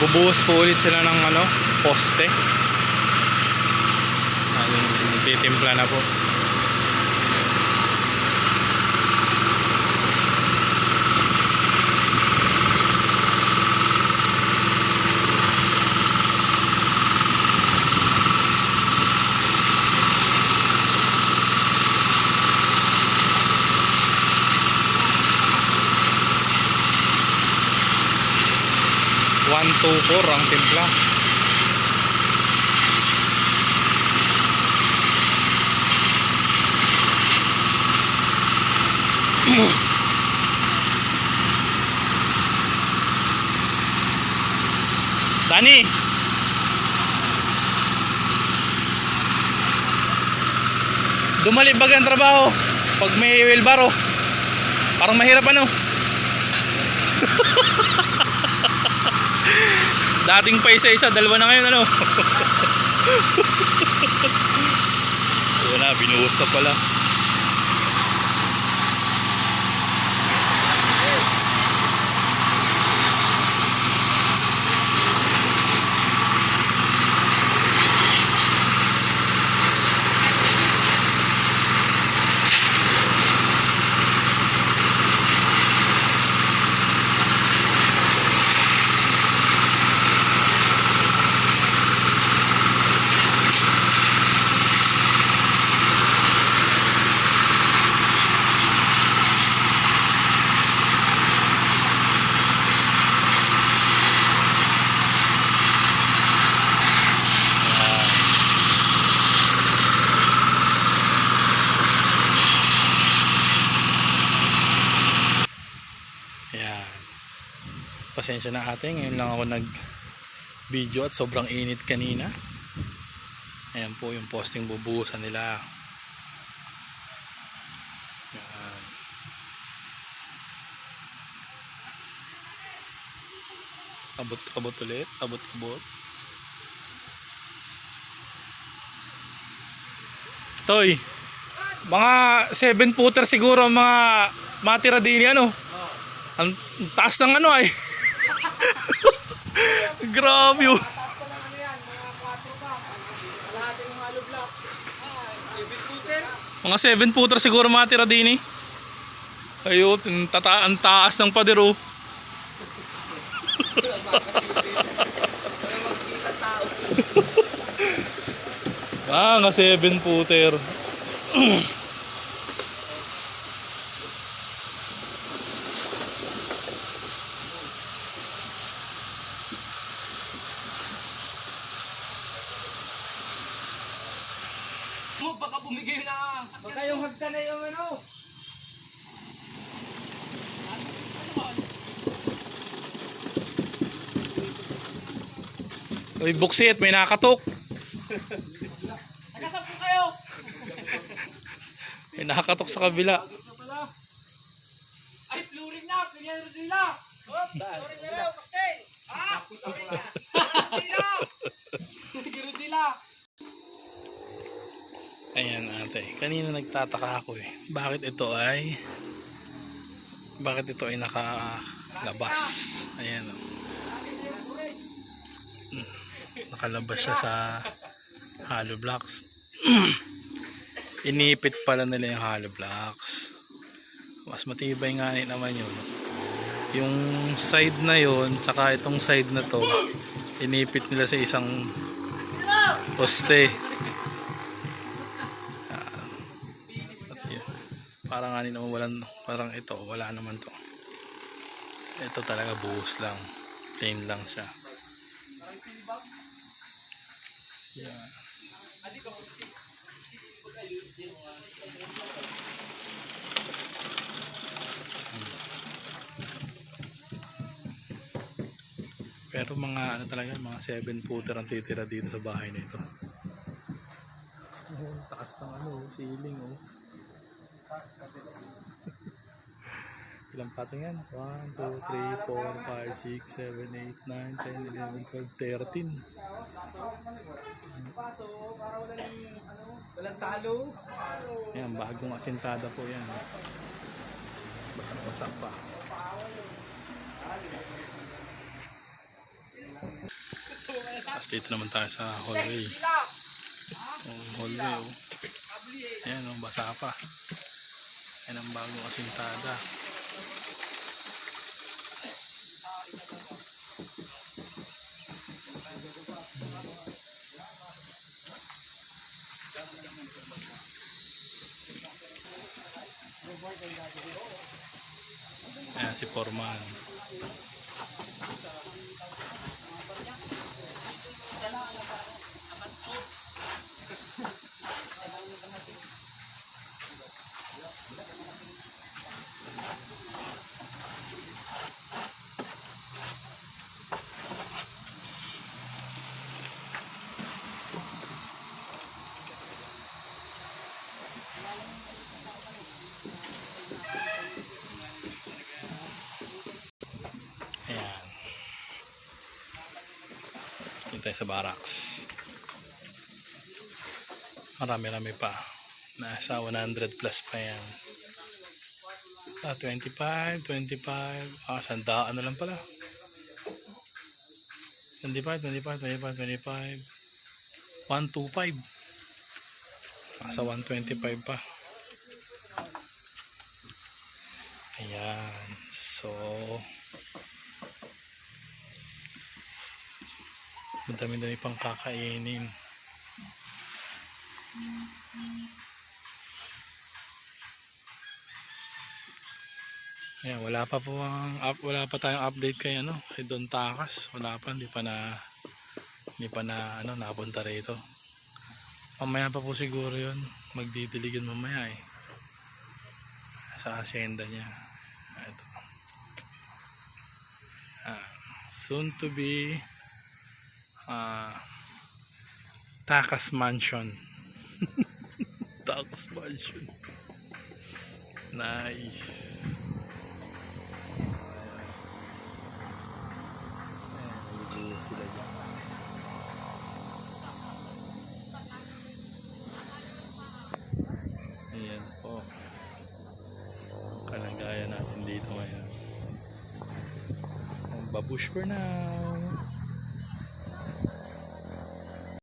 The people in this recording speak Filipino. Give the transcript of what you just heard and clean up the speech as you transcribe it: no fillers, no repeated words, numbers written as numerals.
Bubuhos po ulit sila ng ano, poste. Nagtitimpla na po. One, two, four ang timpla. Dani, dumalibag ang trabaho pag may wheelbarrow. Parang mahirap ano. Dating pa isa-isa, dalawa na ngayon ano. Wala, binuhos na pala. Ayan. Pasensya na ate, ngayon lang ako nag video at sobrang init kanina. Ayan po yung posting bubuhusan nila. Ayan. Abot ulit, abot. Toy, mga 7 footer siguro mga matira din ano. Ang taas ng ano ay. Grabe yun. Mga 7 footer siguro matira din eh. Ayun, ang taas ng padero. Mga 7 footer. Baka bumigay na. Baka yung hagta na yung ano. Uy, buksit, may nakatok. Nakasampo kayo. May nakatok sa kabila. Ay, fluorin na. Fluorin nila. Fluorin na lang. Pastel. Ha? Fluorin na. Fluorin nila. Ayan ate, kanina nagtataka ako eh. Bakit ito ay nakalabas? Ayan o. Nakalabas siya sa hollow blocks. Inipit pala nila yung hollow blocks. Mas matibay nga naman yun. Yung side na yun, tsaka itong side na to, inipit nila sa isang poste. Parang nga naman parang ito, wala naman to. Ito talaga buhos lang. Plain lang siya. Yeah. Pero mga ano talaga, mga 7 footer ang titira dito sa bahay na ito. Oh, taas ng ano, ceiling oh. Ilang patong yan? 1, 2, 3, 4, 5, 6, 7, 8, 9, 10, 11, 12, 13. Para walang talo. Yan, bagong asintada po yan. Basak-basak pa. Tapos dito naman tayo sa hallway. Hallway, oh. Ayan, oh, basa pa. Yan ang bagong asintada. Ayan si Foreman. Ayan. Dito tayo sa barracks. Marami-rami pa. Nasa 100 plus pa yan. 25. 100 na lang pala. 25. 125. Nasa 125 pa. Ayan. So, madami-dami pang kakainin. Ayan, wala pa tayong update kay kay Don Takas. Wala pa, hindi pa na napunta rito. Mamaya pa po siguro 'yon. Magdidiligan mamaya eh. Sa asyenda niya. Ito. Soon to be Takas Mansion. Takas Mansion. Nice. Ayan po. Kalagayan natin dito ngayon. Babush for now.